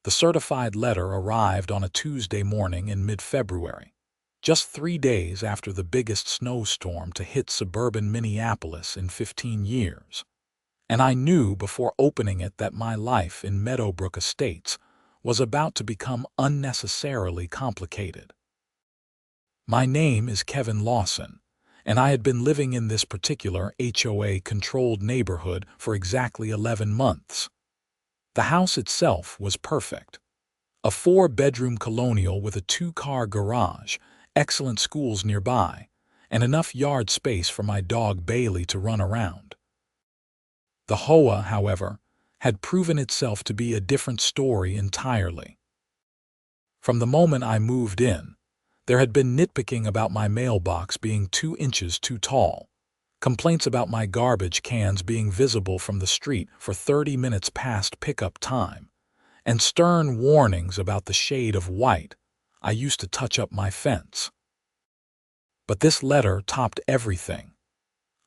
The certified letter arrived on a Tuesday morning in mid-February, just 3 days after the biggest snowstorm to hit suburban Minneapolis in 15 years. And I knew before opening it that my life in Meadowbrook Estates was about to become unnecessarily complicated. My name is Kevin Lawson, and I had been living in this particular HOA-controlled neighborhood for exactly 11 months. The house itself was perfect. A 4-bedroom colonial with a 2-car garage, excellent schools nearby, and enough yard space for my dog Bailey to run around. The HOA, however, had proven itself to be a different story entirely. From the moment I moved in, there had been nitpicking about my mailbox being 2 inches too tall, complaints about my garbage cans being visible from the street for 30 minutes past pickup time, and stern warnings about the shade of white I used to touch up my fence. But this letter topped everything.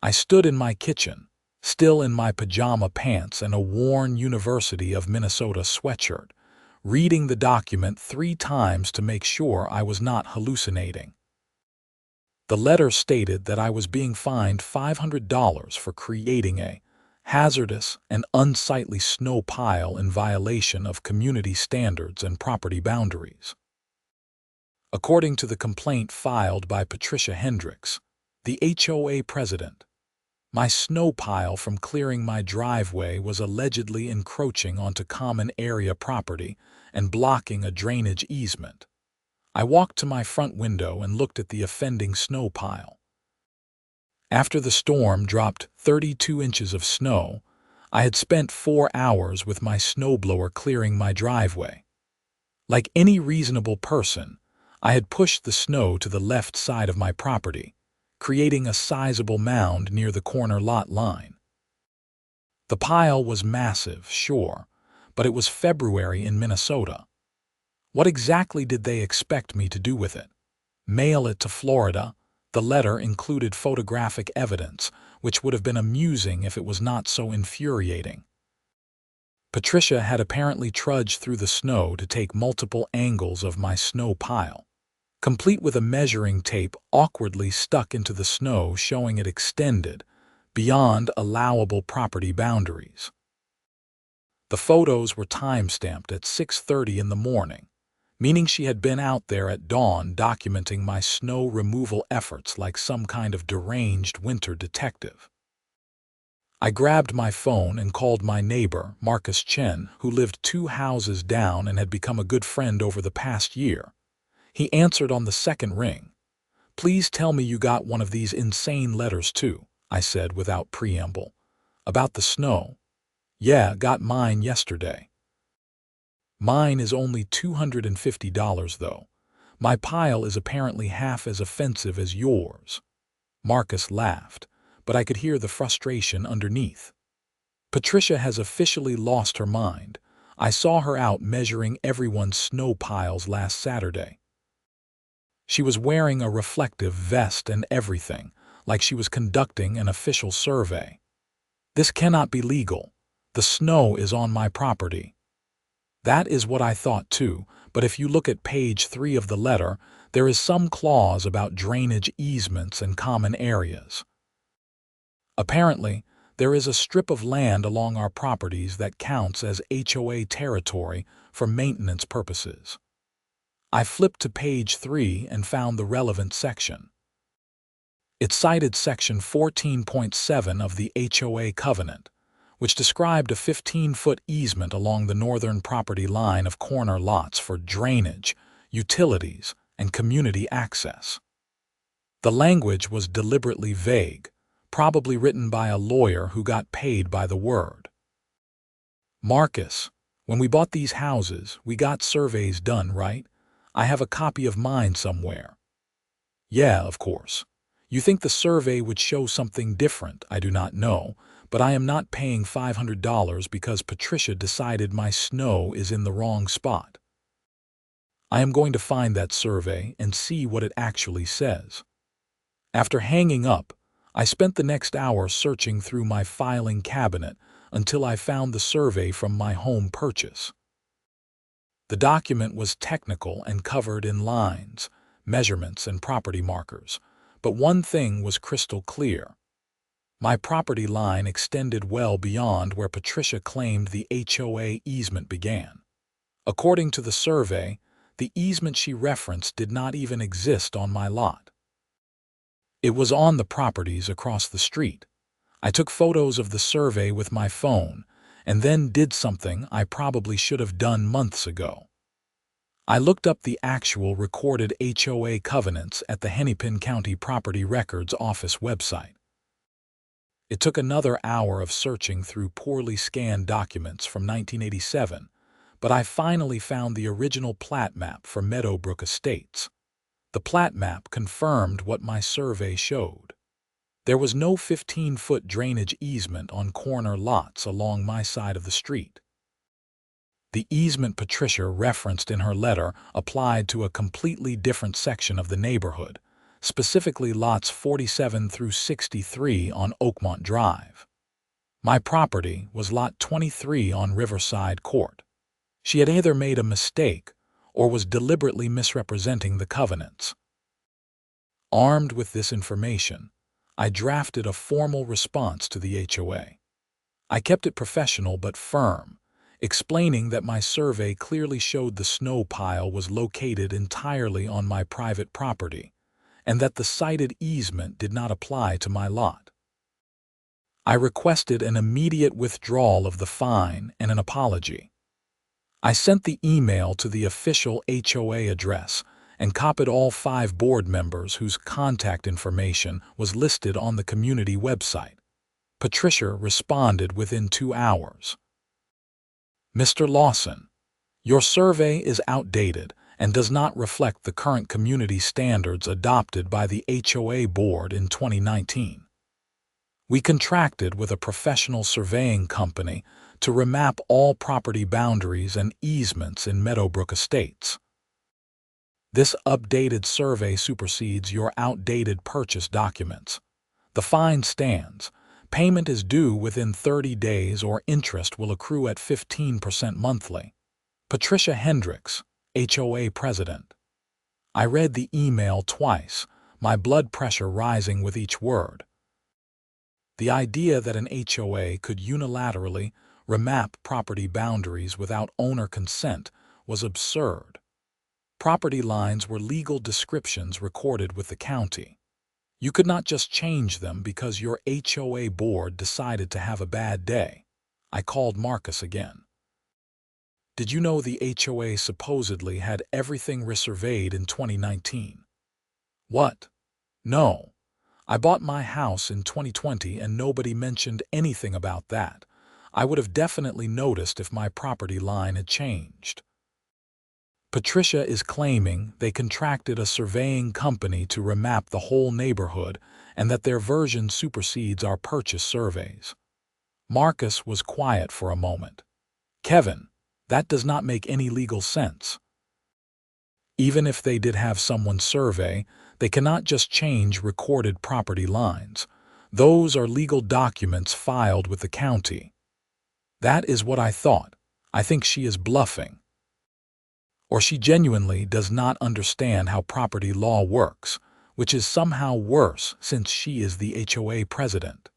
I stood in my kitchen, still in my pajama pants and a worn University of Minnesota sweatshirt, reading the document 3 times to make sure I was not hallucinating. The letter stated that I was being fined $500 for creating a hazardous and unsightly snow pile in violation of community standards and property boundaries. According to the complaint filed by Patricia Hendricks, the HOA president, my snow pile from clearing my driveway was allegedly encroaching onto common area property and blocking a drainage easement. I walked to my front window and looked at the offending snow pile. After the storm dropped 32 inches of snow, I had spent 4 hours with my snowblower clearing my driveway. Like any reasonable person, I had pushed the snow to the left side of my property, creating a sizable mound near the corner lot line. The pile was massive, sure, but it was February in Minnesota. What exactly did they expect me to do with it? Mail it to Florida? The letter included photographic evidence, which would have been amusing if it was not so infuriating. Patricia had apparently trudged through the snow to take multiple angles of my snow pile, complete with a measuring tape awkwardly stuck into the snow showing it extended beyond allowable property boundaries. The photos were time-stamped at 6:30 in the morning, meaning she had been out there at dawn documenting my snow removal efforts like some kind of deranged winter detective. I grabbed my phone and called my neighbor, Marcus Chen, who lived 2 houses down and had become a good friend over the past year. He answered on the second ring. "Please tell me you got one of these insane letters too," I said without preamble. "About the snow?" "Yeah, got mine yesterday." "Mine is only $250 though. My pile is apparently half as offensive as yours." Marcus laughed, but I could hear the frustration underneath. Patricia has officially lost her mind. I saw her out measuring everyone's snow piles last Saturday. She was wearing a reflective vest and everything, like she was conducting an official survey. "This cannot be legal. The snow is on my property." That is what I thought too, but if you look at page 3 of the letter, there is some clause about drainage easements and common areas. Apparently, there is a strip of land along our properties that counts as HOA territory for maintenance purposes. I flipped to page 3 and found the relevant section. It cited section 14.7 of the HOA covenant, which described a 15-foot easement along the northern property line of corner lots for drainage, utilities, and community access. The language was deliberately vague, probably written by a lawyer who got paid by the word. "Marcus, when we bought these houses, we got surveys done, right? I have a copy of mine somewhere." "Yeah, of course. You think the survey would show something different, I do not know, but I am not paying $500 because Patricia decided my snow is in the wrong spot. I am going to find that survey and see what it actually says." After hanging up, I spent the next hour searching through my filing cabinet until I found the survey from my home purchase. The document was technical and covered in lines, measurements, and property markers, but one thing was crystal clear. My property line extended well beyond where Patricia claimed the HOA easement began. According to the survey, the easement she referenced did not even exist on my lot. It was on the properties across the street. I took photos of the survey with my phone and then did something I probably should have done months ago. I looked up the actual recorded HOA covenants at the Hennepin County Property Records Office website. It took another hour of searching through poorly scanned documents from 1987, but I finally found the original plat map for Meadowbrook Estates. The plat map confirmed what my survey showed. There was no 15-foot drainage easement on corner lots along my side of the street. The easement Patricia referenced in her letter applied to a completely different section of the neighborhood, specifically lots 47 through 63 on Oakmont Drive. My property was lot 23 on Riverside Court. She had either made a mistake or was deliberately misrepresenting the covenants. Armed with this information, I drafted a formal response to the HOA. I kept it professional but firm, explaining that my survey clearly showed the snow pile was located entirely on my private property, and that the cited easement did not apply to my lot. I requested an immediate withdrawal of the fine and an apology. I sent the email to the official HOA address and copied all 5 board members whose contact information was listed on the community website. Patricia responded within 2 hours. Mr. Lawson, your survey is outdated and does not reflect the current community standards adopted by the HOA board in 2019. We contracted with a professional surveying company to remap all property boundaries and easements in Meadowbrook Estates. This updated survey supersedes your outdated purchase documents. The fine stands. Payment is due within 30 days or interest will accrue at 15% monthly. Patricia Hendricks, HOA President. I read the email twice, my blood pressure rising with each word. The idea that an HOA could unilaterally remap property boundaries without owner consent was absurd. Property lines were legal descriptions recorded with the county. You could not just change them because your HOA board decided to have a bad day. I called Marcus again. Did you know the HOA supposedly had everything resurveyed in 2019? What? No. I bought my house in 2020 and nobody mentioned anything about that. I would have definitely noticed if my property line had changed. Patricia is claiming they contracted a surveying company to remap the whole neighborhood and that their version supersedes our purchase surveys. Marcus was quiet for a moment. Kevin, that does not make any legal sense. Even if they did have someone survey, they cannot just change recorded property lines. Those are legal documents filed with the county. That is what I thought. I think she is bluffing. Or she genuinely does not understand how property law works, which is somehow worse since she is the HOA president.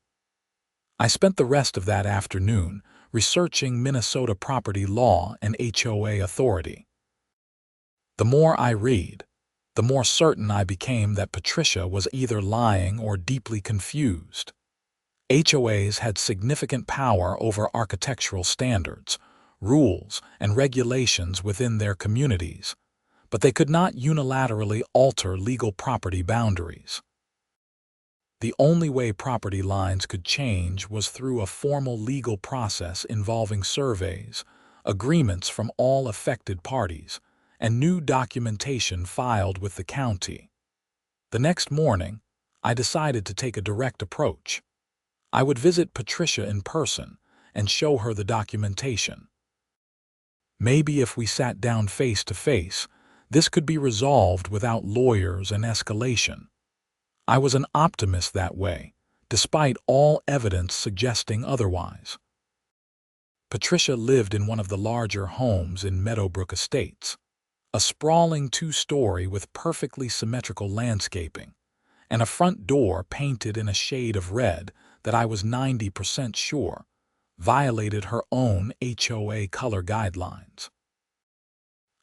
I spent the rest of that afternoon researching Minnesota property law and HOA authority. The more I read, the more certain I became that Patricia was either lying or deeply confused. HOAs had significant power over architectural standards, rules, and regulations within their communities, but they could not unilaterally alter legal property boundaries. The only way property lines could change was through a formal legal process involving surveys, agreements from all affected parties, and new documentation filed with the county. The next morning, I decided to take a direct approach. I would visit Patricia in person and show her the documentation. Maybe if we sat down face to face, this could be resolved without lawyers and escalation. I was an optimist that way, despite all evidence suggesting otherwise. Patricia lived in one of the larger homes in Meadowbrook Estates, a sprawling two-story with perfectly symmetrical landscaping, and a front door painted in a shade of red that I was 90% sure violated her own HOA color guidelines.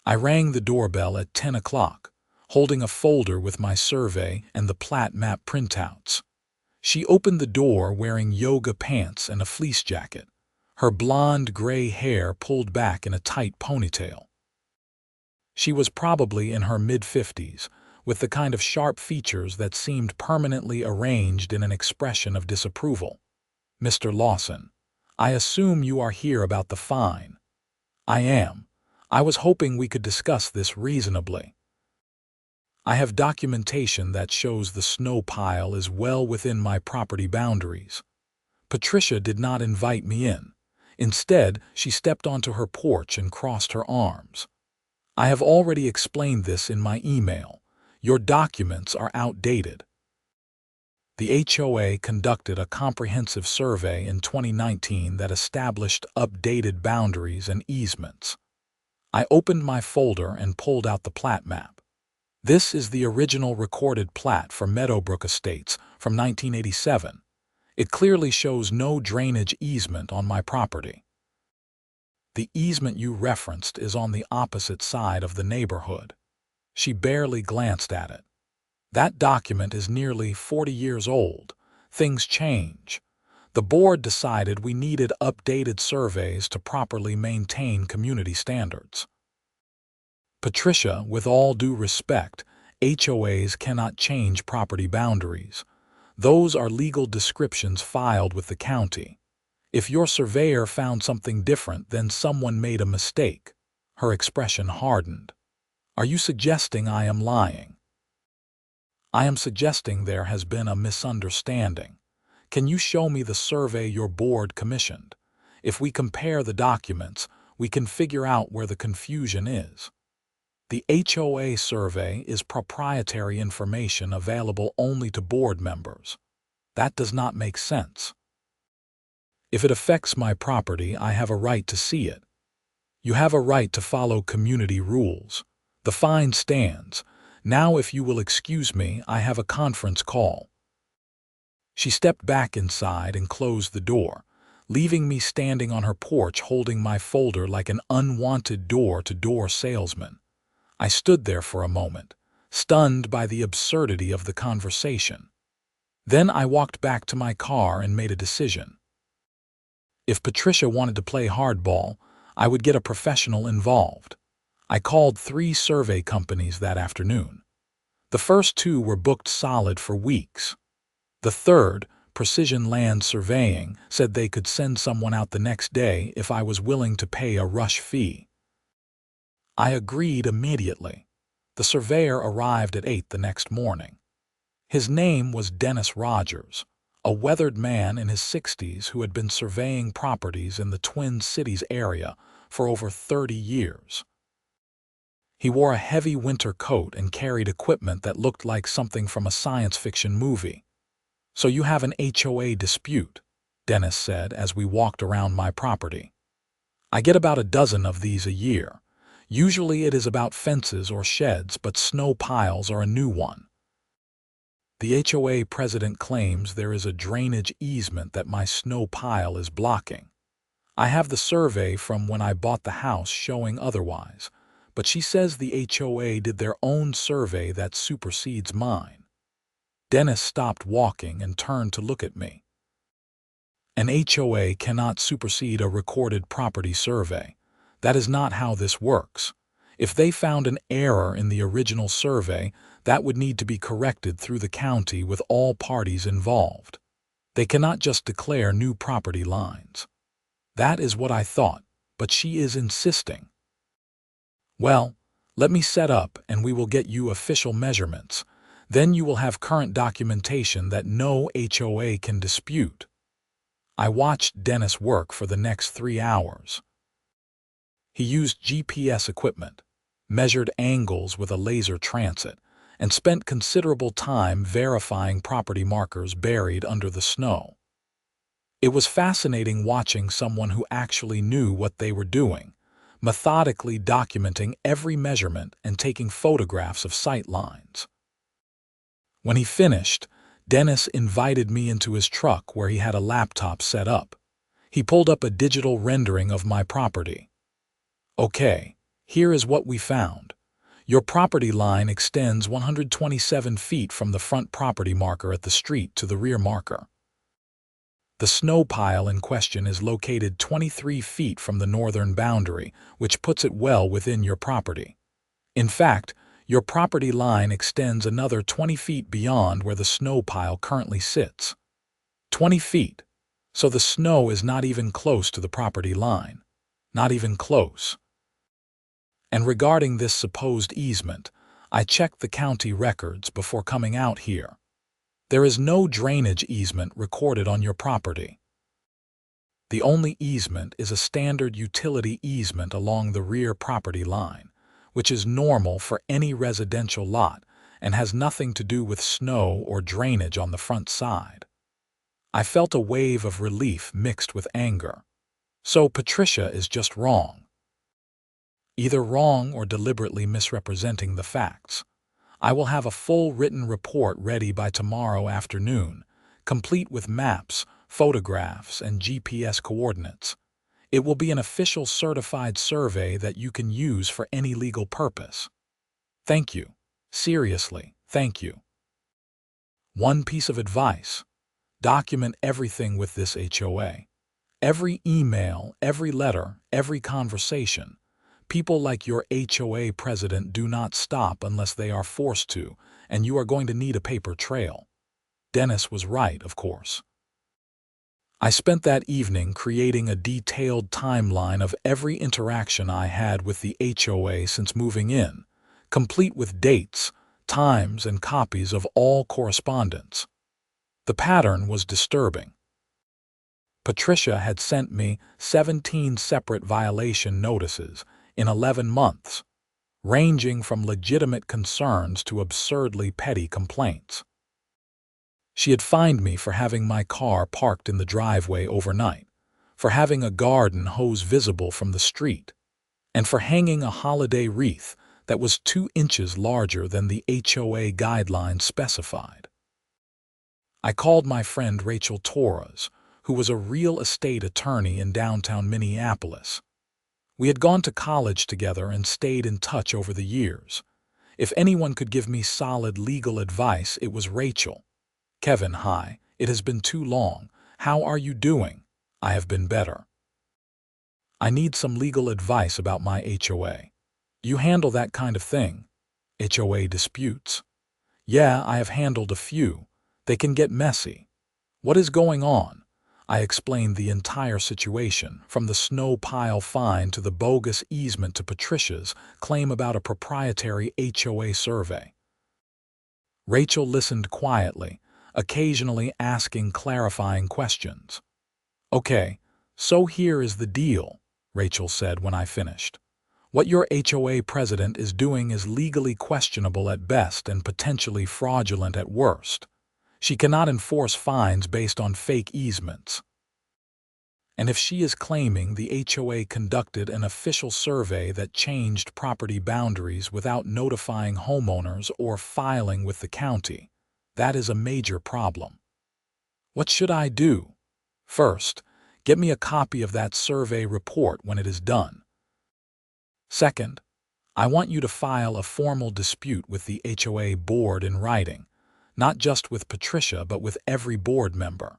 I rang the doorbell at 10 o'clock, holding a folder with my survey and the plat map printouts. She opened the door wearing yoga pants and a fleece jacket, her blonde gray hair pulled back in a tight ponytail. She was probably in her mid-50s, with the kind of sharp features that seemed permanently arranged in an expression of disapproval. "Mr. Lawson, I assume you are here about the fine." "I am. I was hoping we could discuss this reasonably. I have documentation that shows the snow pile is well within my property boundaries." Patricia did not invite me in. Instead, she stepped onto her porch and crossed her arms. "I have already explained this in my email. Your documents are outdated." The HOA conducted a comprehensive survey in 2019 that established updated boundaries and easements. I opened my folder and pulled out the plat map. This is the original recorded plat for Meadowbrook Estates from 1987. It clearly shows no drainage easement on my property. The easement you referenced is on the opposite side of the neighborhood. She barely glanced at it. "That document is nearly 40 years old. Things change. The board decided we needed updated surveys to properly maintain community standards." "Patricia, with all due respect, HOAs cannot change property boundaries. Those are legal descriptions filed with the county. If your surveyor found something different, then someone made a mistake." Her expression hardened. "Are you suggesting I am lying?" "I am suggesting there has been a misunderstanding. Can you show me the survey your board commissioned? If we compare the documents, we can figure out where the confusion is." The HOA survey is proprietary information available only to board members. That does not make sense. If it affects my property, I have a right to see it. You have a right to follow community rules. The fine stands. Now, if you will excuse me, I have a conference call. She stepped back inside and closed the door, leaving me standing on her porch holding my folder like an unwanted door-to-door salesman. I stood there for a moment, stunned by the absurdity of the conversation. Then I walked back to my car and made a decision. If Patricia wanted to play hardball, I would get a professional involved. I called 3 survey companies that afternoon. The first 2 were booked solid for weeks. The third, Precision Land Surveying, said they could send someone out the next day if I was willing to pay a rush fee. I agreed immediately. The surveyor arrived at 8 the next morning. His name was Dennis Rogers, a weathered man in his 60s who had been surveying properties in the Twin Cities area for over 30 years. He wore a heavy winter coat and carried equipment that looked like something from a science fiction movie. "So you have an HOA dispute," Dennis said as we walked around my property. "I get about a dozen of these a year. Usually it is about fences or sheds, but snow piles are a new one. The HOA president claims there is a drainage easement that my snow pile is blocking. I have the survey from when I bought the house showing otherwise, but she says the HOA did their own survey that supersedes mine." Dennis stopped walking and turned to look at me. "An HOA cannot supersede a recorded property survey. That is not how this works. If they found an error in the original survey, that would need to be corrected through the county with all parties involved. They cannot just declare new property lines." That is what I thought, but she is insisting. "Well, let me set up and we will get you official measurements. Then you will have current documentation that no HOA can dispute." I watched Dennis work for the next 3 hours. He used GPS equipment, measured angles with a laser transit, and spent considerable time verifying property markers buried under the snow. It was fascinating watching someone who actually knew what they were doing, methodically documenting every measurement and taking photographs of sight lines. When he finished, Dennis invited me into his truck where he had a laptop set up. He pulled up a digital rendering of my property. Okay, here is what we found. Your property line extends 127 feet from the front property marker at the street to the rear marker. The snow pile in question is located 23 feet from the northern boundary, which puts it well within your property. In fact, your property line extends another 20 feet beyond where the snow pile currently sits. 20 feet. So the snow is not even close to the property line. Not even close. And regarding this supposed easement, I checked the county records before coming out here. There is no drainage easement recorded on your property. The only easement is a standard utility easement along the rear property line, which is normal for any residential lot and has nothing to do with snow or drainage on the front side. I felt a wave of relief mixed with anger. So Patricia is just wrong. Either wrong or deliberately misrepresenting the facts. I will have a full written report ready by tomorrow afternoon, complete with maps, photographs, and GPS coordinates. It will be an official certified survey that you can use for any legal purpose. Thank you. Seriously, thank you. One piece of advice. Document everything with this HOA. Every email, every letter, every conversation. People like your HOA president do not stop unless they are forced to, and you are going to need a paper trail. Dennis was right, of course. I spent that evening creating a detailed timeline of every interaction I had with the HOA since moving in, complete with dates, times, and copies of all correspondence. The pattern was disturbing. Patricia had sent me 17 separate violation notices in 11 months, ranging from legitimate concerns to absurdly petty complaints. She had fined me for having my car parked in the driveway overnight, for having a garden hose visible from the street, and for hanging a holiday wreath that was 2 inches larger than the HOA guidelines specified. I called my friend Rachel Torres, who was a real estate attorney in downtown Minneapolis. We had gone to college together and stayed in touch over the years. If anyone could give me solid legal advice, it was Rachel. Kevin, hi, it has been too long. How are you doing? I have been better. I need some legal advice about my HOA. You handle that kind of thing? HOA disputes? Yeah, I have handled a few. They can get messy. What is going on? I explained the entire situation, from the snow pile fine to the bogus easement to Patricia's claim about a proprietary HOA survey. Rachel listened quietly, occasionally asking clarifying questions. Okay, so here is the deal, Rachel said when I finished. What your HOA president is doing is legally questionable at best and potentially fraudulent at worst. She cannot enforce fines based on fake easements. And if she is claiming the HOA conducted an official survey that changed property boundaries without notifying homeowners or filing with the county, that is a major problem. What should I do? First, get me a copy of that survey report when it is done. Second, I want you to file a formal dispute with the HOA board in writing, not just with Patricia but with every board member.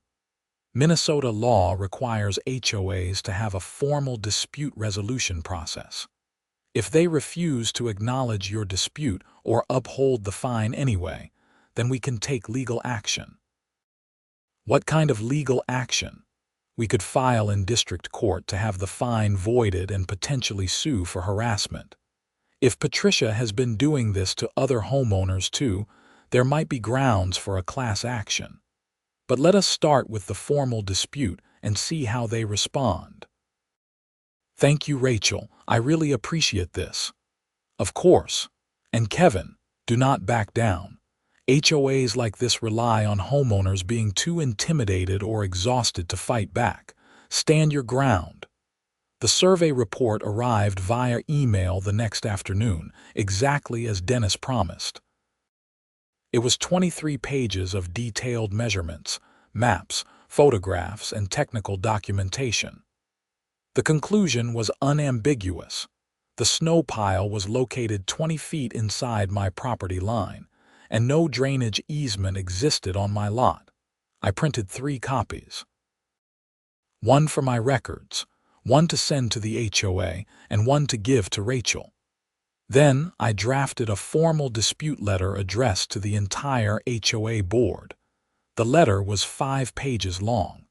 Minnesota law requires HOAs to have a formal dispute resolution process. If they refuse to acknowledge your dispute or uphold the fine anyway, then we can take legal action. What kind of legal action? We could file in district court to have the fine voided and potentially sue for harassment. If Patricia has been doing this to other homeowners too, there might be grounds for a class action. But let us start with the formal dispute and see how they respond. Thank you, Rachel. I really appreciate this. Of course. And Kevin, do not back down. HOAs like this rely on homeowners being too intimidated or exhausted to fight back. Stand your ground. The survey report arrived via email the next afternoon, exactly as Dennis promised. It was 23 pages of detailed measurements, maps, photographs, and technical documentation. The conclusion was unambiguous. The snow pile was located 20 feet inside my property line, and no drainage easement existed on my lot. I printed 3 copies. One for my records, one to send to the HOA, and one to give to Rachel. Then I drafted a formal dispute letter addressed to the entire HOA board. The letter was 5 pages long.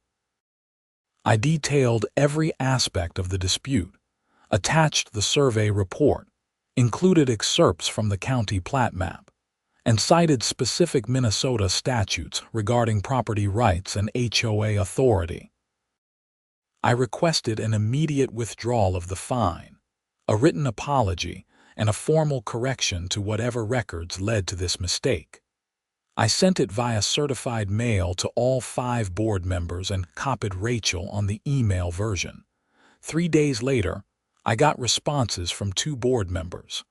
I detailed every aspect of the dispute, attached the survey report, included excerpts from the county plat map, and cited specific Minnesota statutes regarding property rights and HOA authority. I requested an immediate withdrawal of the fine, a written apology, and a formal correction to whatever records led to this mistake. I sent it via certified mail to all 5 board members and copied Rachel on the email version. 3 days later, I got responses from 2 board members.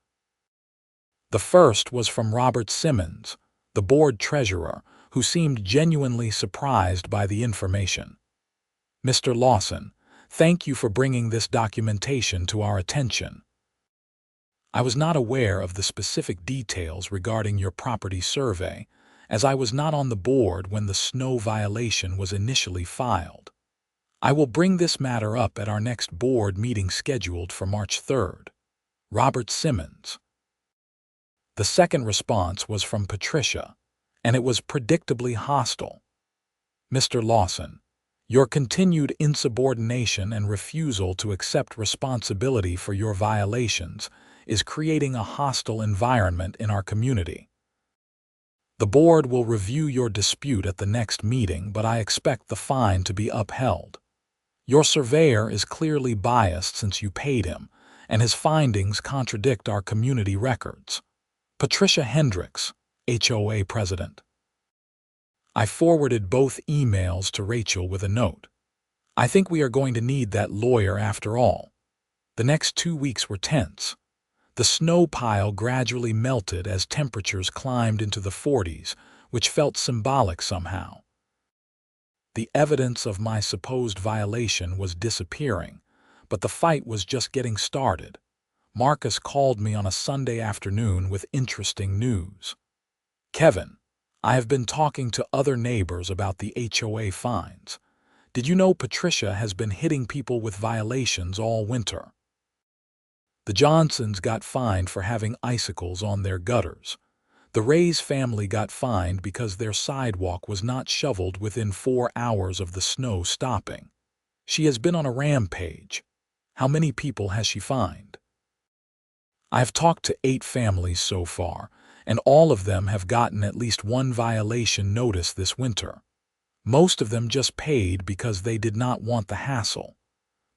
The first was from Robert Simmons, the board treasurer, who seemed genuinely surprised by the information. "Mr. Lawson, thank you for bringing this documentation to our attention. I was not aware of the specific details regarding your property survey, as I was not on the board when the snow violation was initially filed. I will bring this matter up at our next board meeting scheduled for March 3rd. Robert Simmons." The second response was from Patricia, and it was predictably hostile. "Mr. Lawson, your continued insubordination and refusal to accept responsibility for your violations is creating a hostile environment in our community. The board will review your dispute at the next meeting, but I expect the fine to be upheld. Your surveyor is clearly biased since you paid him, and his findings contradict our community records. Patricia Hendricks, HOA President." I forwarded both emails to Rachel with a note. "I think we are going to need that lawyer after all." The next 2 weeks were tense. The snow pile gradually melted as temperatures climbed into the 40s, which felt symbolic somehow. The evidence of my supposed violation was disappearing, but the fight was just getting started. Marcus called me on a Sunday afternoon with interesting news. "Kevin, I have been talking to other neighbors about the HOA fines. Did you know Patricia has been hitting people with violations all winter? The Johnsons got fined for having icicles on their gutters. The Ray's family got fined because their sidewalk was not shoveled within 4 hours of the snow stopping. She has been on a rampage. How many people has she fined?" I have talked to 8 families so far, and all of them have gotten at least 1 violation notice this winter. Most of them just paid because they did not want the hassle.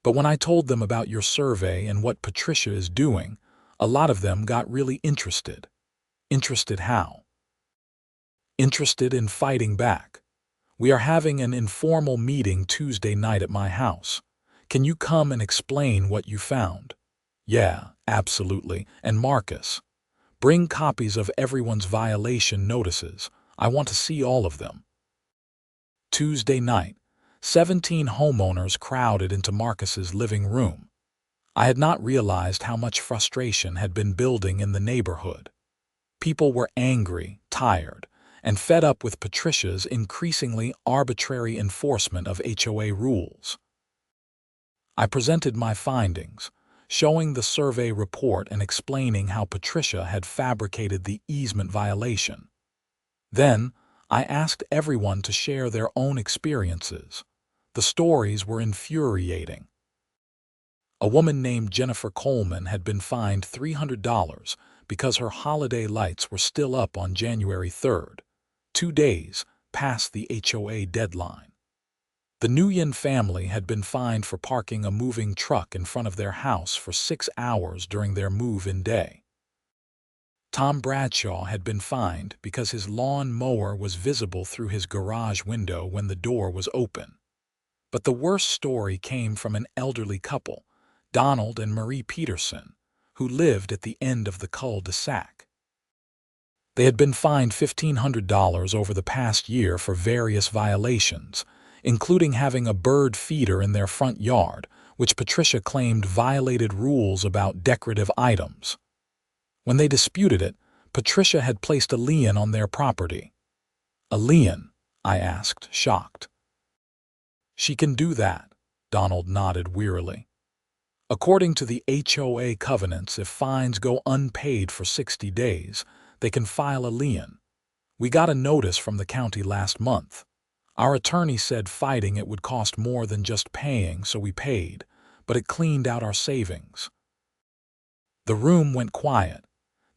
But when I told them about your survey and what Patricia is doing, a lot of them got really interested. Interested how? Interested in fighting back. "We are having an informal meeting Tuesday night at my house. Can you come and explain what you found?" "Yeah, absolutely. And Marcus, bring copies of everyone's violation notices. I want to see all of them." Tuesday night, 17 homeowners crowded into Marcus's living room. I had not realized how much frustration had been building in the neighborhood. People were angry, tired, and fed up with Patricia's increasingly arbitrary enforcement of HOA rules. I presented my findings, showing the survey report and explaining how Patricia had fabricated the easement violation. Then, I asked everyone to share their own experiences. The stories were infuriating. A woman named Jennifer Coleman had been fined $300 because her holiday lights were still up on January 3rd, 2 days past the HOA deadline. The Nguyen family had been fined for parking a moving truck in front of their house for 6 hours during their move-in day. Tom Bradshaw had been fined because his lawn mower was visible through his garage window when the door was open. But the worst story came from an elderly couple, Donald and Marie Peterson, who lived at the end of the cul-de-sac. They had been fined $1,500 over the past year for various violations, including having a bird feeder in their front yard, which Patricia claimed violated rules about decorative items. When they disputed it, Patricia had placed a lien on their property. "A lien?" I asked, shocked. "She can do that," Donald nodded wearily. "According to the HOA covenants, if fines go unpaid for 60 days, they can file a lien. We got a notice from the county last month. Our attorney said fighting it would cost more than just paying, so we paid, but it cleaned out our savings." The room went quiet.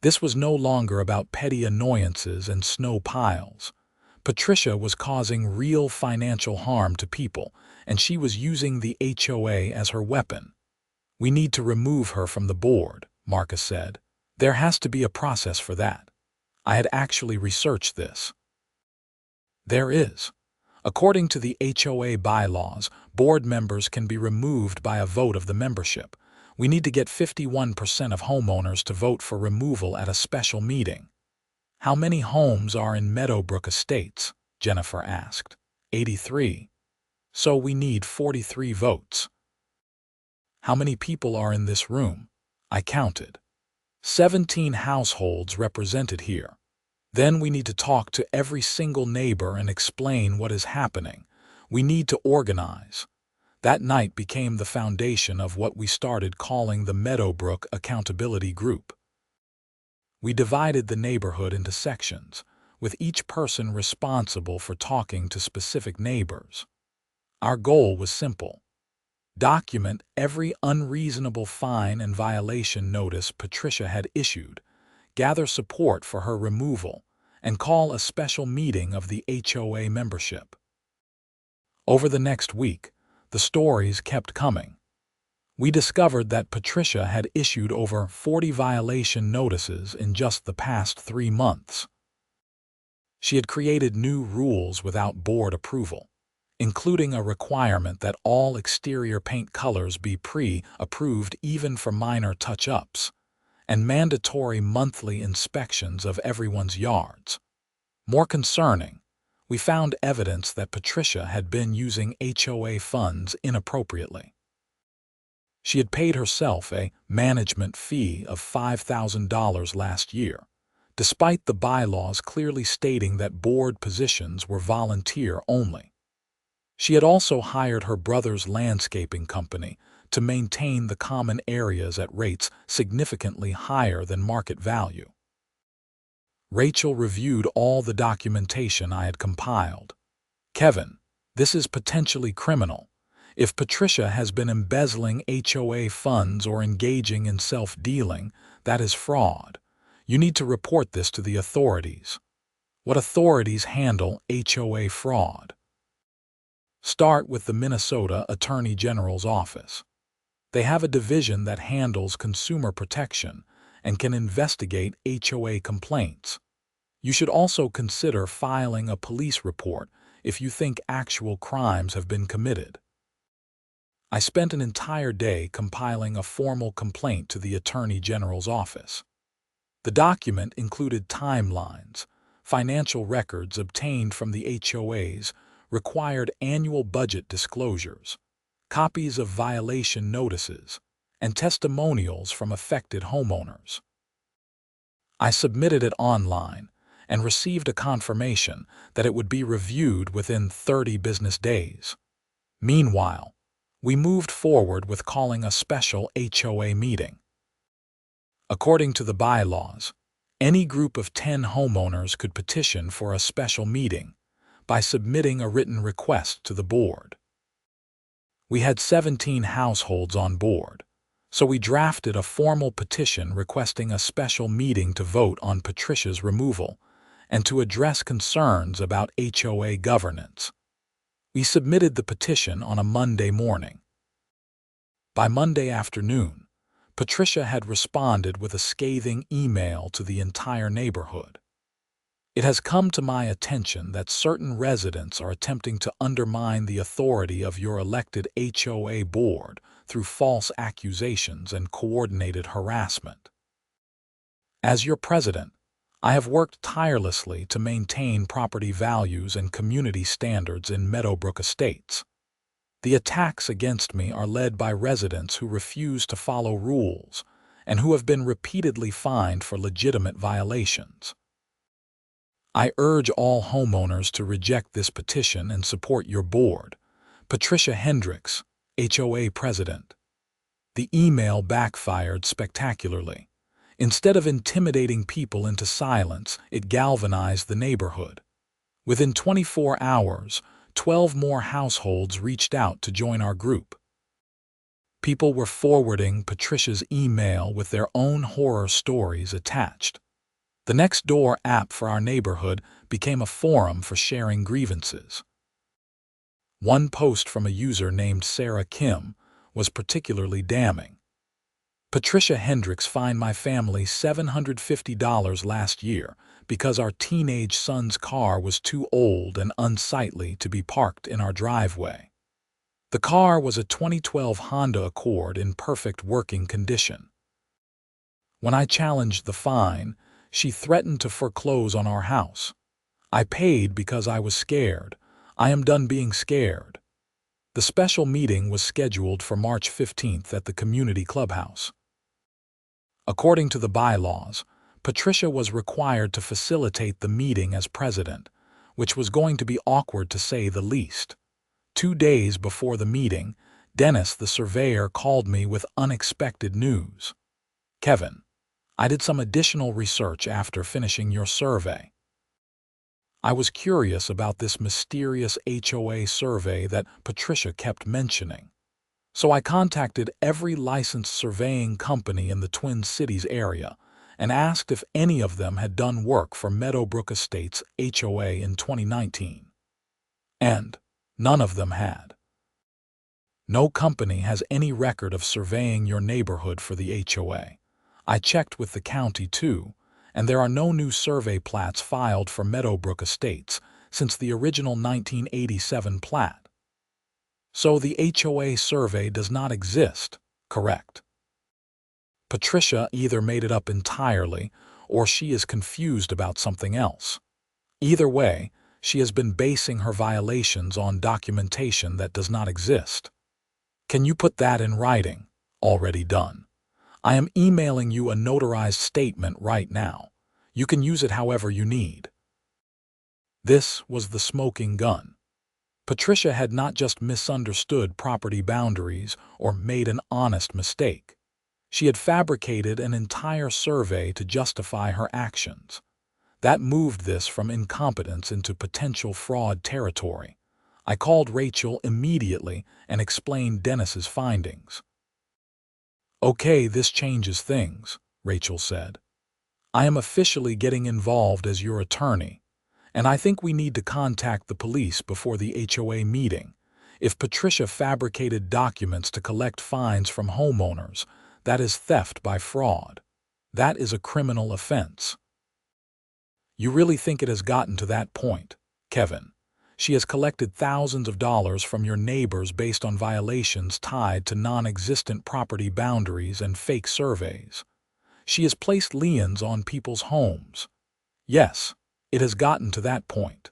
This was no longer about petty annoyances and snow piles. Patricia was causing real financial harm to people, and she was using the HOA as her weapon. "We need to remove her from the board," Marcus said. "There has to be a process for that. I had actually researched this." There is. According to the HOA bylaws, board members can be removed by a vote of the membership. We need to get 51% of homeowners to vote for removal at a special meeting. "How many homes are in Meadowbrook Estates?" Jennifer asked. 83. "So we need 43 votes." "How many people are in this room?" I counted. 17 households represented here. Then we need to talk to every single neighbor and explain what is happening. We need to organize. That night became the foundation of what we started calling the Meadowbrook Accountability Group. We divided the neighborhood into sections, with each person responsible for talking to specific neighbors. Our goal was simple: document every unreasonable fine and violation notice Patricia had issued, gather support for her removal, and call a special meeting of the HOA membership. Over the next week, the stories kept coming. We discovered that Patricia had issued over 40 violation notices in just the past 3 months. She had created new rules without board approval, including a requirement that all exterior paint colors be pre-approved even for minor touch-ups, and mandatory monthly inspections of everyone's yards. More concerning, we found evidence that Patricia had been using HOA funds inappropriately. She had paid herself a management fee of $5,000 last year, despite the bylaws clearly stating that board positions were volunteer only. She had also hired her brother's landscaping company to maintain the common areas at rates significantly higher than market value. Rachel reviewed all the documentation I had compiled. "Kevin, this is potentially criminal. If Patricia has been embezzling HOA funds or engaging in self-dealing, that is fraud. You need to report this to the authorities." "What authorities handle HOA fraud?" "Start with the Minnesota Attorney General's office. They have a division that handles consumer protection and can investigate HOA complaints. You should also consider filing a police report if you think actual crimes have been committed." I spent an entire day compiling a formal complaint to the Attorney General's office. The document included timelines, financial records obtained from the HOAs, required annual budget disclosures, copies of violation notices, and testimonials from affected homeowners. I submitted it online and received a confirmation that it would be reviewed within 30 business days. Meanwhile, we moved forward with calling a special HOA meeting. According to the bylaws, any group of 10 homeowners could petition for a special meeting by submitting a written request to the board. We had 17 households on board, so we drafted a formal petition requesting a special meeting to vote on Patricia's removal and to address concerns about HOA governance. We submitted the petition on a Monday morning. By Monday afternoon, Patricia had responded with a scathing email to the entire neighborhood. It has come to my attention that certain residents are attempting to undermine the authority of your elected HOA board through false accusations and coordinated harassment. As your president, I have worked tirelessly to maintain property values and community standards in Meadowbrook Estates. The attacks against me are led by residents who refuse to follow rules and who have been repeatedly fined for legitimate violations. I urge all homeowners to reject this petition and support your board. Patricia Hendricks, HOA President. The email backfired spectacularly. Instead of intimidating people into silence, it galvanized the neighborhood. Within 24 hours, 12 more households reached out to join our group. People were forwarding Patricia's email with their own horror stories attached. The Nextdoor app for our neighborhood became a forum for sharing grievances. One post from a user named Sarah Kim was particularly damning. Patricia Hendricks fined my family $750 last year because our teenage son's car was too old and unsightly to be parked in our driveway. The car was a 2012 Honda Accord in perfect working condition. When I challenged the fine, she threatened to foreclose on our house. I paid because I was scared. I am done being scared. The special meeting was scheduled for March 15th at the community clubhouse. According to the bylaws, Patricia was required to facilitate the meeting as president, which was going to be awkward to say the least. 2 days before the meeting, Dennis, the surveyor, called me with unexpected news. "Kevin, I did some additional research after finishing your survey. I was curious about this mysterious HOA survey that Patricia kept mentioning. So I contacted every licensed surveying company in the Twin Cities area and asked if any of them had done work for Meadowbrook Estates HOA in 2019. And none of them had. No company has any record of surveying your neighborhood for the HOA. I checked with the county too, and there are no new survey plats filed for Meadowbrook Estates since the original 1987 plat. So the HOA survey does not exist, correct?" Patricia either made it up entirely or she is confused about something else. Either way, she has been basing her violations on documentation that does not exist. Can you put that in writing? Already done. I am emailing you a notarized statement right now. You can use it however you need. This was the smoking gun. Patricia had not just misunderstood property boundaries or made an honest mistake. She had fabricated an entire survey to justify her actions. That moved this from incompetence into potential fraud territory. I called Rachel immediately and explained Dennis's findings. "Okay, this changes things," Rachel said. "I am officially getting involved as your attorney, and I think we need to contact the police before the HOA meeting. If Patricia fabricated documents to collect fines from homeowners, that is theft by fraud. That is a criminal offense." "You really think it has gotten to that point, Kevin? She has collected thousands of dollars from your neighbors based on violations tied to non-existent property boundaries and fake surveys. She has placed liens on people's homes. Yes, it has gotten to that point."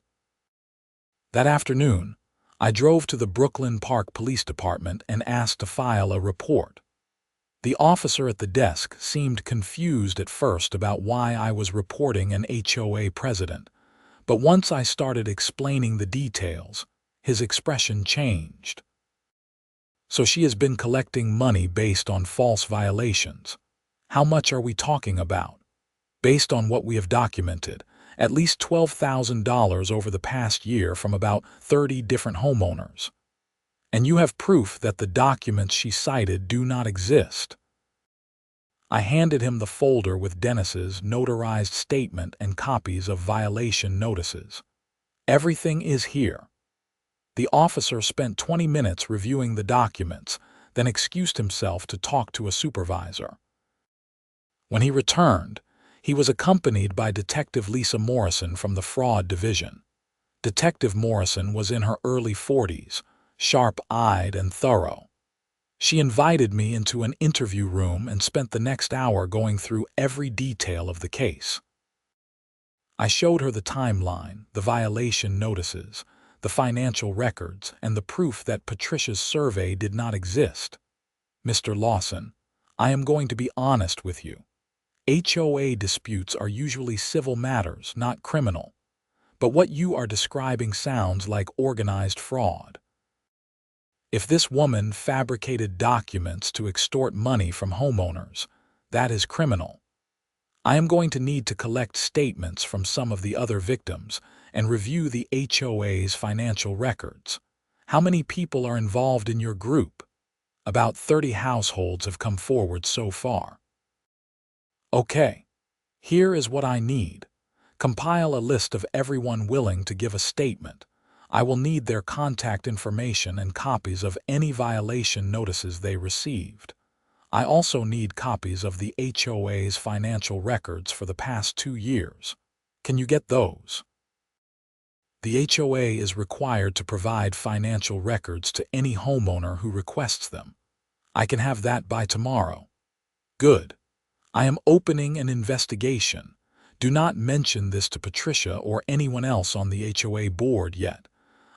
That afternoon, I drove to the Brooklyn Park Police Department and asked to file a report. The officer at the desk seemed confused at first about why I was reporting an HOA president, but once I started explaining the details, his expression changed. "So she has been collecting money based on false violations. How much are we talking about?" "Based on what we have documented, at least $12,000 over the past year from about 30 different homeowners. And you have proof that the documents she cited do not exist." I handed him the folder with Dennis's notarized statement and copies of violation notices. "Everything is here." The officer spent 20 minutes reviewing the documents, then excused himself to talk to a supervisor. When he returned, he was accompanied by Detective Lisa Morrison from the Fraud Division. Detective Morrison was in her early 40s, sharp-eyed and thorough. She invited me into an interview room and spent the next hour going through every detail of the case. I showed her the timeline, the violation notices, the financial records, and the proof that Patricia's survey did not exist. Mr. Lawson, I am going to be honest with you. HOA disputes are usually civil matters, not criminal. But what you are describing sounds like organized fraud. If this woman fabricated documents to extort money from homeowners, that is criminal. I am going to need to collect statements from some of the other victims and review the HOA's financial records. How many people are involved in your group? About 30 households have come forward so far. Okay, here is what I need. Compile a list of everyone willing to give a statement. I will need their contact information and copies of any violation notices they received. I also need copies of the HOA's financial records for the past 2 years. Can you get those? The HOA is required to provide financial records to any homeowner who requests them. I can have that by tomorrow. Good. I am opening an investigation. Do not mention this to Patricia or anyone else on the HOA board yet.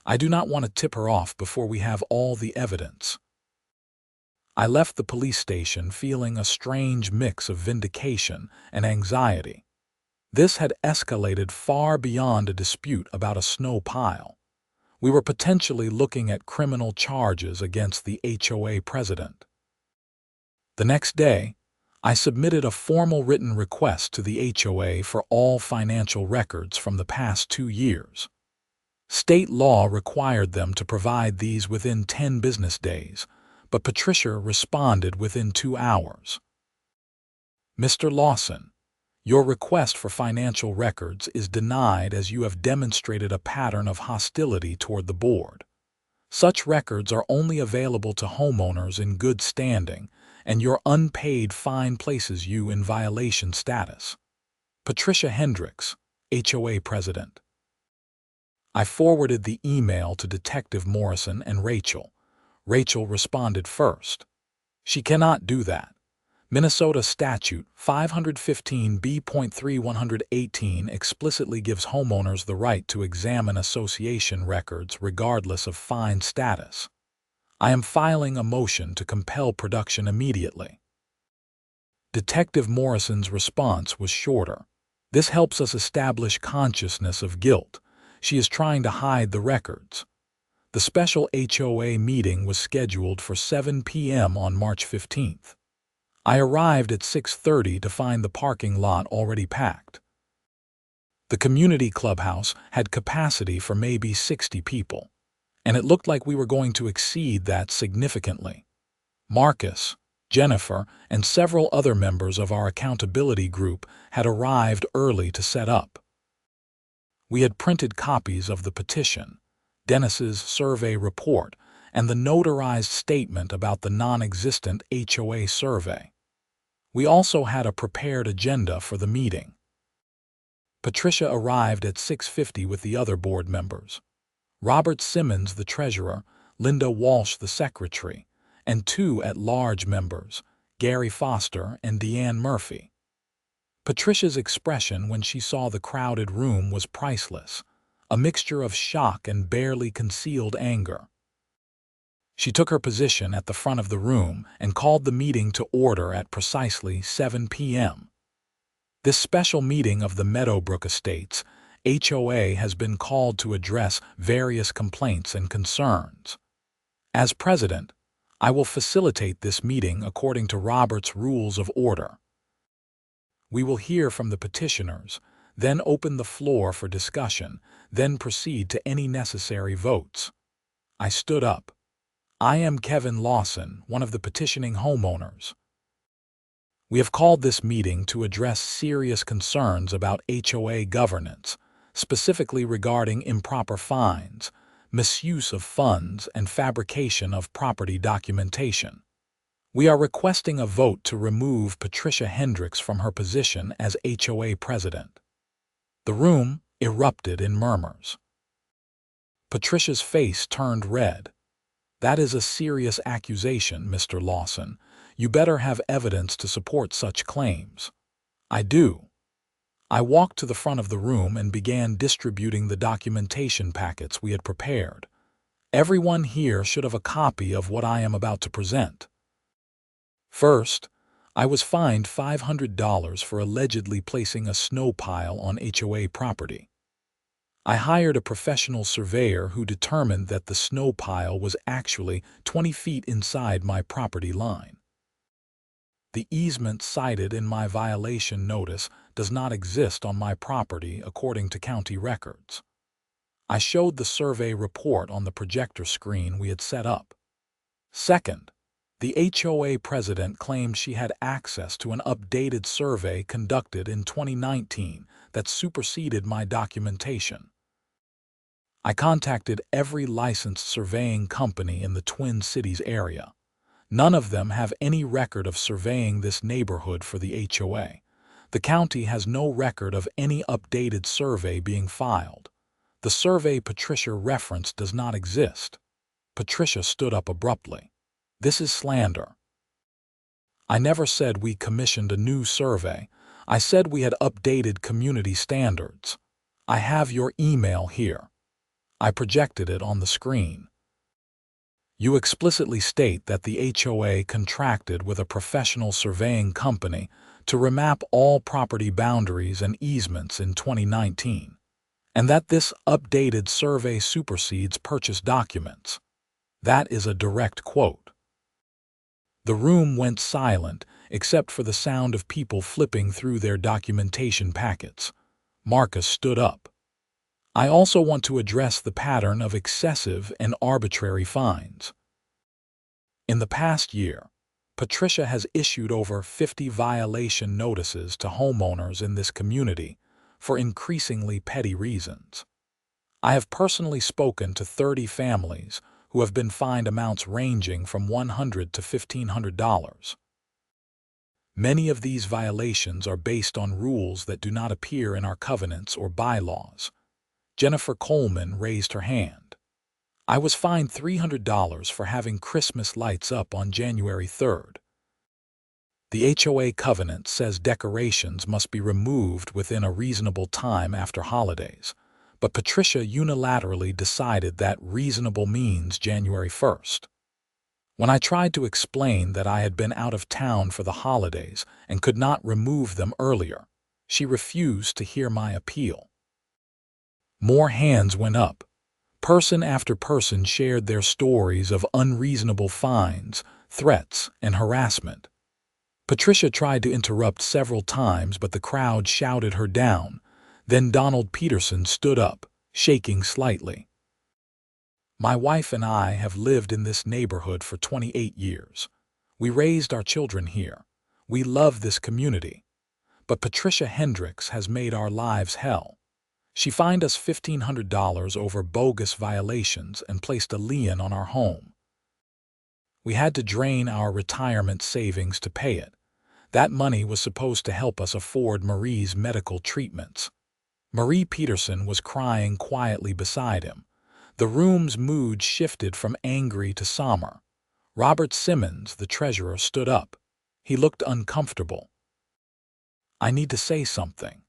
I do not want to tip her off before we have all the evidence. I left the police station feeling a strange mix of vindication and anxiety. This had escalated far beyond a dispute about a snow pile. We were potentially looking at criminal charges against the HOA president. The next day, I submitted a formal written request to the HOA for all financial records from the past 2 years. State law required them to provide these within 10 business days, but Patricia responded within 2 hours. Mr. Lawson, your request for financial records is denied as you have demonstrated a pattern of hostility toward the board. Such records are only available to homeowners in good standing, and your unpaid fine places you in violation status. Patricia Hendricks, HOA President. I forwarded the email to Detective Morrison and Rachel. Rachel responded first. She cannot do that. Minnesota Statute 515B.3 explicitly gives homeowners the right to examine association records regardless of fine status. I am filing a motion to compel production immediately. Detective Morrison's response was shorter. This helps us establish consciousness of guilt. She is trying to hide the records. The special HOA meeting was scheduled for 7 p.m. on March 15th. I arrived at 6:30 to find the parking lot already packed. The community clubhouse had capacity for maybe 60 people, and it looked like we were going to exceed that significantly. Marcus, Jennifer, and several other members of our accountability group had arrived early to set up. We had printed copies of the petition, Dennis's survey report, and the notarized statement about the non-existent HOA survey. We also had a prepared agenda for the meeting. Patricia arrived at 6:50 with the other board members. Robert Simmons, the treasurer, Linda Walsh, the secretary, and 2 at-large members, Gary Foster and Deanne Murphy. Patricia's expression when she saw the crowded room was priceless, a mixture of shock and barely concealed anger. She took her position at the front of the room and called the meeting to order at precisely 7 p.m. This special meeting of the Meadowbrook Estates HOA has been called to address various complaints and concerns. As president, I will facilitate this meeting according to Robert's Rules of Order. We will hear from the petitioners, then open the floor for discussion, then proceed to any necessary votes. I stood up. I am Kevin Lawson, one of the petitioning homeowners. We have called this meeting to address serious concerns about HOA governance, specifically regarding improper fines, misuse of funds, and fabrication of property documentation. We are requesting a vote to remove Patricia Hendricks from her position as HOA president." The room erupted in murmurs. Patricia's face turned red. "That is a serious accusation, Mr. Lawson. You better have evidence to support such claims." "I do." I walked to the front of the room and began distributing the documentation packets we had prepared. Everyone here should have a copy of what I am about to present. First, I was fined $500 for allegedly placing a snow pile on HOA property. I hired a professional surveyor who determined that the snow pile was actually 20 feet inside my property line. The easement cited in my violation notice does not exist on my property according to county records. I showed the survey report on the projector screen we had set up. Second, the HOA president claimed she had access to an updated survey conducted in 2019 that superseded my documentation. I contacted every licensed surveying company in the Twin Cities area. None of them have any record of surveying this neighborhood for the HOA. The county has no record of any updated survey being filed. The survey Patricia referenced does not exist. Patricia stood up abruptly. "This is slander." "I never said we commissioned a new survey. I said we had updated community standards. I have your email here." I projected it on the screen. "You explicitly state that the HOA contracted with a professional surveying company to remap all property boundaries and easements in 2019, and that this updated survey supersedes purchase documents." That is a direct quote. The room went silent except for the sound of people flipping through their documentation packets. Marcus stood up. "I also want to address the pattern of excessive and arbitrary fines. In the past year, Patricia has issued over 50 violation notices to homeowners in this community for increasingly petty reasons. I have personally spoken to 30 families who have been fined amounts ranging from $100 to $1,500. Many of these violations are based on rules that do not appear in our covenants or bylaws." Jennifer Coleman raised her hand. "I was fined $300 for having Christmas lights up on January 3rd. The HOA covenant says decorations must be removed within a reasonable time after holidays, but Patricia unilaterally decided that reasonable means January 1st. When I tried to explain that I had been out of town for the holidays and could not remove them earlier, she refused to hear my appeal." More hands went up. Person after person shared their stories of unreasonable fines, threats, and harassment. Patricia tried to interrupt several times, but the crowd shouted her down. Then Donald Peterson stood up, shaking slightly. "My wife and I have lived in this neighborhood for 28 years. We raised our children here. We love this community. But Patricia Hendricks has made our lives hell. She fined us $1,500 over bogus violations and placed a lien on our home. We had to drain our retirement savings to pay it. That money was supposed to help us afford Marie's medical treatments." Marie Peterson was crying quietly beside him. The room's mood shifted from angry to somber. Robert Simmons, the treasurer, stood up. He looked uncomfortable. "I need to say something.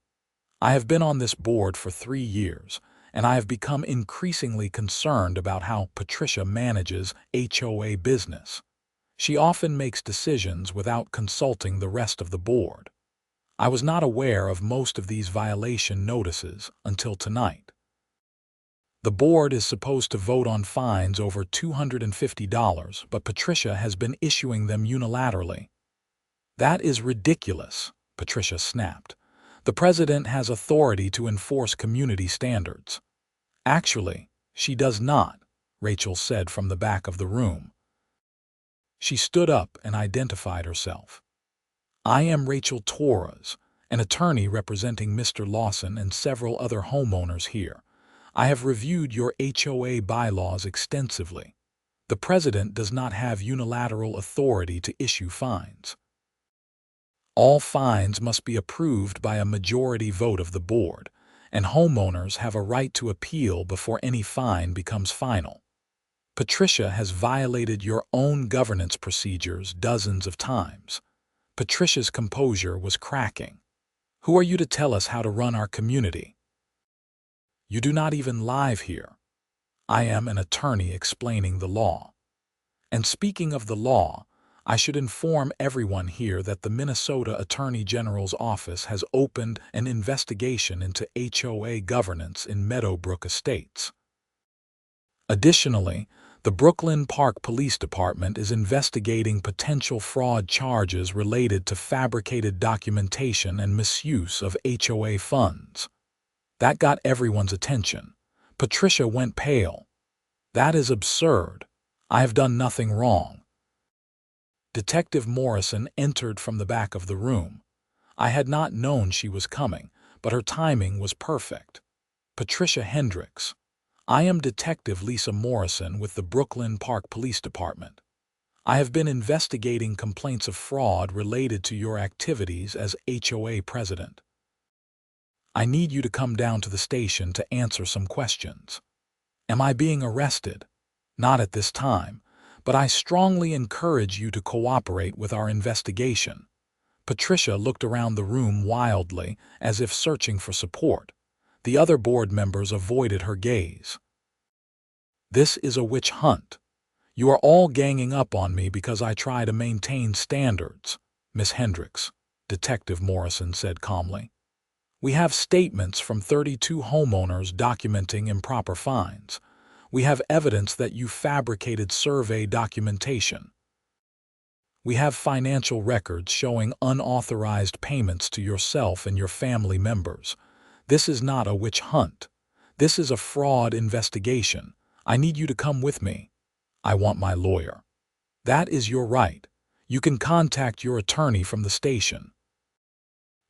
I have been on this board for 3 years, and I have become increasingly concerned about how Patricia manages HOA business. She often makes decisions without consulting the rest of the board. I was not aware of most of these violation notices until tonight. The board is supposed to vote on fines over $250, but Patricia has been issuing them unilaterally." "That is ridiculous," Patricia snapped. "The president has authority to enforce community standards." "Actually, she does not," Rachel said from the back of the room. She stood up and identified herself. "I am Rachel Torres, an attorney representing Mr. Lawson and several other homeowners here. I have reviewed your HOA bylaws extensively. The president does not have unilateral authority to issue fines. All fines must be approved by a majority vote of the board, and homeowners have a right to appeal before any fine becomes final. Patricia has violated your own governance procedures dozens of times. Patricia's composure was cracking. Who are you to tell us how to run our community? You do not even live here. I am an attorney explaining the law. And speaking of the law, I should inform everyone here that the Minnesota Attorney General's office has opened an investigation into HOA governance in Meadowbrook Estates. Additionally, the Brooklyn Park Police Department is investigating potential fraud charges related to fabricated documentation and misuse of HOA funds. That got everyone's attention. Patricia went pale. That is absurd. I have done nothing wrong. Detective Morrison entered from the back of the room. I had not known she was coming, but her timing was perfect. Patricia Hendricks. I am Detective Lisa Morrison with the Brooklyn Park Police Department. I have been investigating complaints of fraud related to your activities as HOA president. I need you to come down to the station to answer some questions. Am I being arrested? Not at this time, but I strongly encourage you to cooperate with our investigation. Patricia looked around the room wildly, as if searching for support. The other board members avoided her gaze. This is a witch hunt. You are all ganging up on me because I try to maintain standards, Miss Hendricks, Detective Morrison said calmly. We have statements from 32 homeowners documenting improper fines. We have evidence that you fabricated survey documentation. We have financial records showing unauthorized payments to yourself and your family members. This is not a witch hunt. This is a fraud investigation. I need you to come with me. I want my lawyer. That is your right. You can contact your attorney from the station.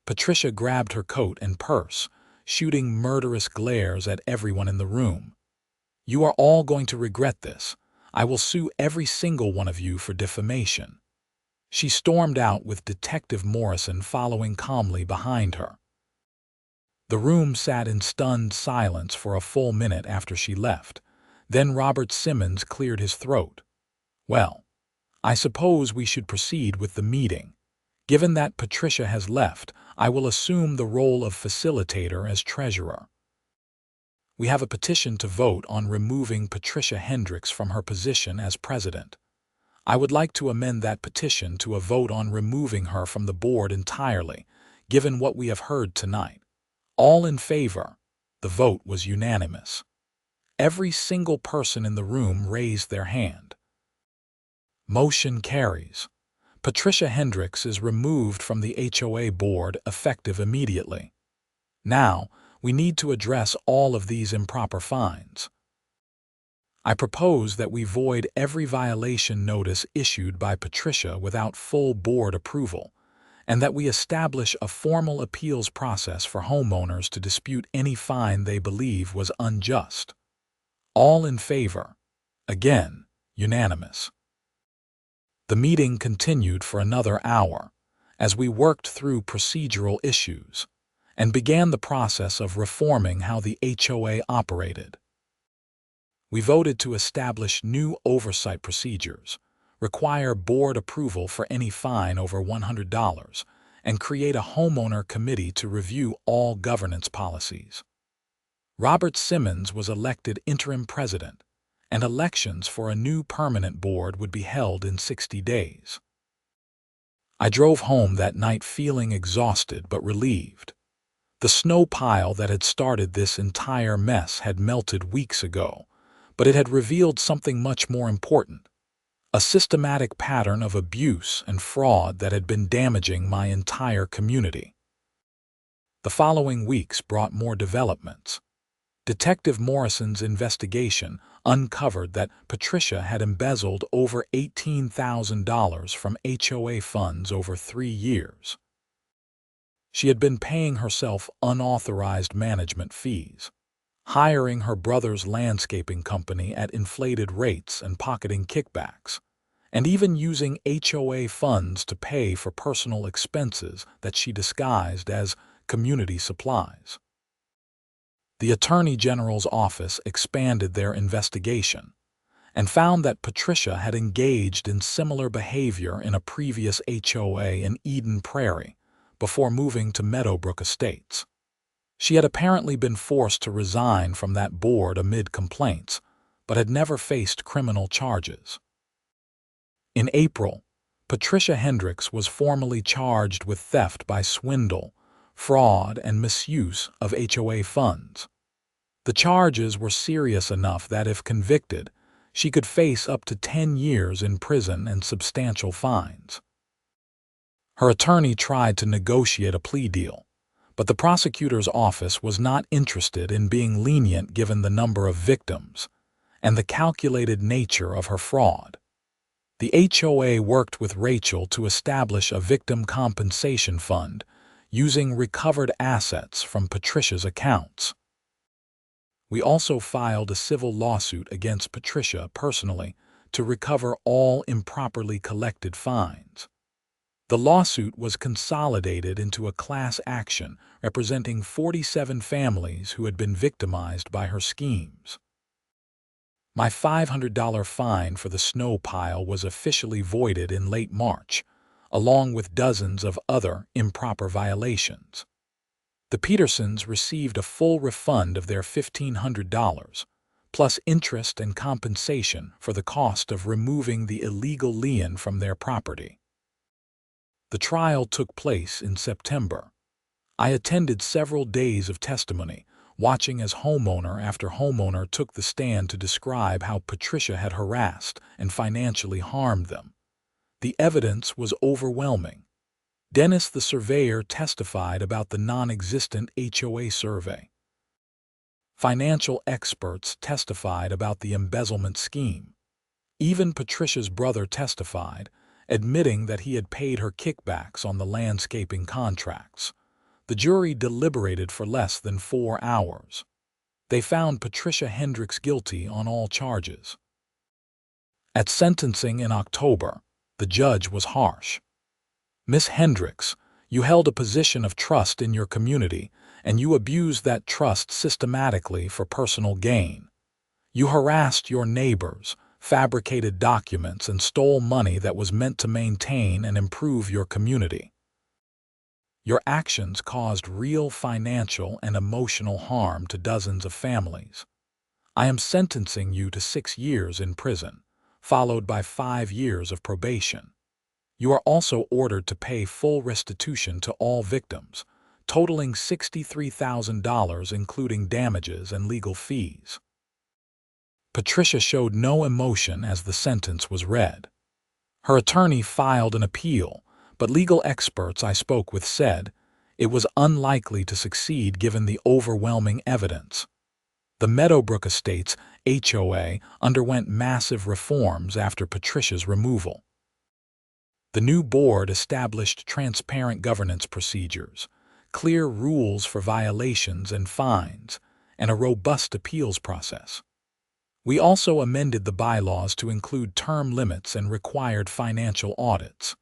Patricia grabbed her coat and purse, shooting murderous glares at everyone in the room. You are all going to regret this. I will sue every single one of you for defamation. She stormed out with Detective Morrison following calmly behind her. The room sat in stunned silence for a full minute after she left. Then Robert Simmons cleared his throat. Well, I suppose we should proceed with the meeting. Given that Patricia has left, I will assume the role of facilitator as treasurer. We have a petition to vote on removing Patricia Hendricks from her position as president. I would like to amend that petition to a vote on removing her from the board entirely, given what we have heard tonight. All in favor. The vote was unanimous. Every single person in the room raised their hand. Motion carries. Patricia Hendricks is removed from the HOA board effective immediately. Now, we need to address all of these improper fines. I propose that we void every violation notice issued by Patricia without full board approval, and that we establish a formal appeals process for homeowners to dispute any fine they believe was unjust. All in favor. Again, unanimous. The meeting continued for another hour as we worked through procedural issues and began the process of reforming how the HOA operated. We voted to establish new oversight procedures, require board approval for any fine over $100, and create a homeowner committee to review all governance policies. Robert Simmons was elected interim president, and elections for a new permanent board would be held in 60 days. I drove home that night feeling exhausted but relieved. The snow pile that had started this entire mess had melted weeks ago, but it had revealed something much more important: a systematic pattern of abuse and fraud that had been damaging my entire community. The following weeks brought more developments. Detective Morrison's investigation uncovered that Patricia had embezzled over $18,000 from HOA funds over 3 years. She had been paying herself unauthorized management fees, hiring her brother's landscaping company at inflated rates and pocketing kickbacks, and even using HOA funds to pay for personal expenses that she disguised as community supplies. The Attorney General's office expanded their investigation and found that Patricia had engaged in similar behavior in a previous HOA in Eden Prairie before moving to Meadowbrook Estates. She had apparently been forced to resign from that board amid complaints, but had never faced criminal charges. In April, Patricia Hendricks was formally charged with theft by swindle, fraud, and misuse of HOA funds. The charges were serious enough that if convicted, she could face up to 10 years in prison and substantial fines. Her attorney tried to negotiate a plea deal, but the prosecutor's office was not interested in being lenient given the number of victims and the calculated nature of her fraud. The HOA worked with Rachel to establish a victim compensation fund using recovered assets from Patricia's accounts. We also filed a civil lawsuit against Patricia personally to recover all improperly collected fines. The lawsuit was consolidated into a class action representing 47 families who had been victimized by her schemes. My $500 fine for the snow pile was officially voided in late March, along with dozens of other improper violations. The Petersons received a full refund of their $1,500, plus interest and compensation for the cost of removing the illegal lien from their property. The trial took place in September. I attended several days of testimony, watching as homeowner after homeowner took the stand to describe how Patricia had harassed and financially harmed them. The evidence was overwhelming. Dennis the surveyor testified about the non-existent HOA survey. Financial experts testified about the embezzlement scheme. Even Patricia's brother testified, admitting that he had paid her kickbacks on the landscaping contracts. The jury deliberated for less than 4 hours. They found Patricia Hendricks guilty on all charges. At sentencing in October, the judge was harsh. "Miss Hendricks, you held a position of trust in your community, and you abused that trust systematically for personal gain. You harassed your neighbors, fabricated documents, and stole money that was meant to maintain and improve your community. Your actions caused real financial and emotional harm to dozens of families. I am sentencing you to 6 years in prison, followed by 5 years of probation. You are also ordered to pay full restitution to all victims, totaling $63,000 including damages and legal fees." Patricia showed no emotion as the sentence was read. Her attorney filed an appeal, but legal experts I spoke with said it was unlikely to succeed given the overwhelming evidence. The Meadowbrook Estates HOA underwent massive reforms after Patricia's removal. The new board established transparent governance procedures, clear rules for violations and fines, and a robust appeals process. We also amended the bylaws to include term limits and required financial audits.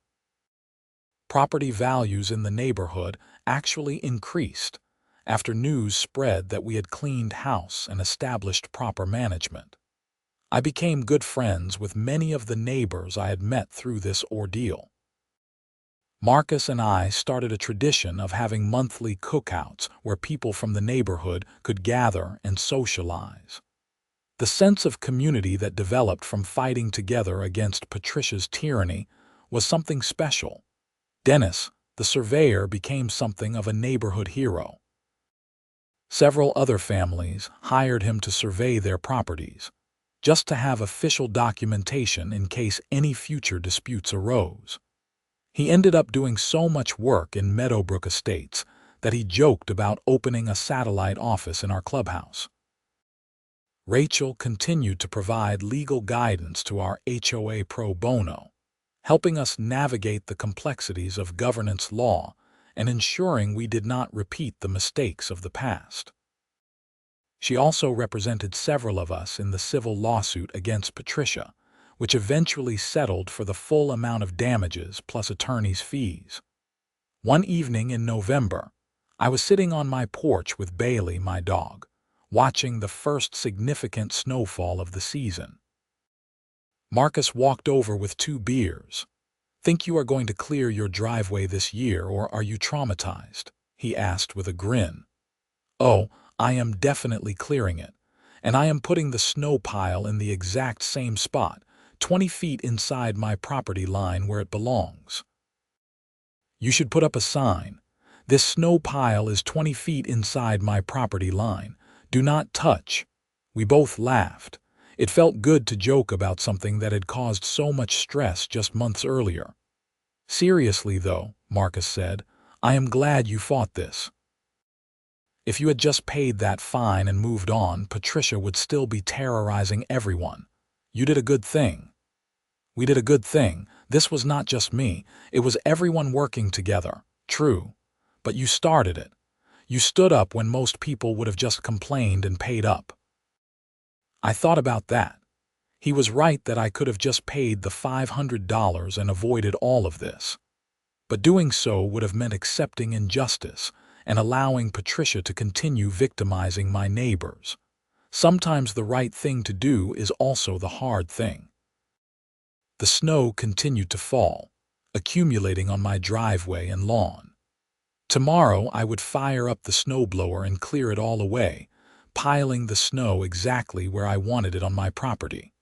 Property values in the neighborhood actually increased after news spread that we had cleaned house and established proper management. I became good friends with many of the neighbors I had met through this ordeal. Marcus and I started a tradition of having monthly cookouts where people from the neighborhood could gather and socialize. The sense of community that developed from fighting together against Patricia's tyranny was something special. Dennis, the surveyor, became something of a neighborhood hero. Several other families hired him to survey their properties, just to have official documentation in case any future disputes arose. He ended up doing so much work in Meadowbrook Estates that he joked about opening a satellite office in our clubhouse. Rachel continued to provide legal guidance to our HOA pro bono, helping us navigate the complexities of governance law and ensuring we did not repeat the mistakes of the past. She also represented several of us in the civil lawsuit against Patricia, which eventually settled for the full amount of damages plus attorney's fees. One evening in November, I was sitting on my porch with Bailey, my dog, watching the first significant snowfall of the season. Marcus walked over with 2 beers. "Think you are going to clear your driveway this year, or are you traumatized?" he asked with a grin. "Oh, I am definitely clearing it, and I am putting the snow pile in the exact same spot, 20 feet inside my property line where it belongs. You should put up a sign. This snow pile is 20 feet inside my property line. Do not touch." We both laughed. It felt good to joke about something that had caused so much stress just months earlier. "Seriously, though," Marcus said, "I am glad you fought this. If you had just paid that fine and moved on, Patricia would still be terrorizing everyone. You did a good thing." "We did a good thing. This was not just me. It was everyone working together." "True. But you started it. You stood up when most people would have just complained and paid up." I thought about that. He was right that I could have just paid the $500 and avoided all of this. But doing so would have meant accepting injustice and allowing Patricia to continue victimizing my neighbors. Sometimes the right thing to do is also the hard thing. The snow continued to fall, accumulating on my driveway and lawn. Tomorrow I would fire up the snowblower and clear it all away, piling the snow exactly where I wanted it on my property.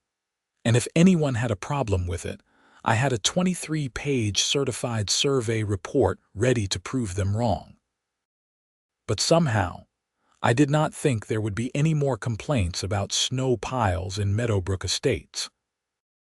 And if anyone had a problem with it, I had a 23-page certified survey report ready to prove them wrong. But somehow, I did not think there would be any more complaints about snow piles in Meadowbrook Estates.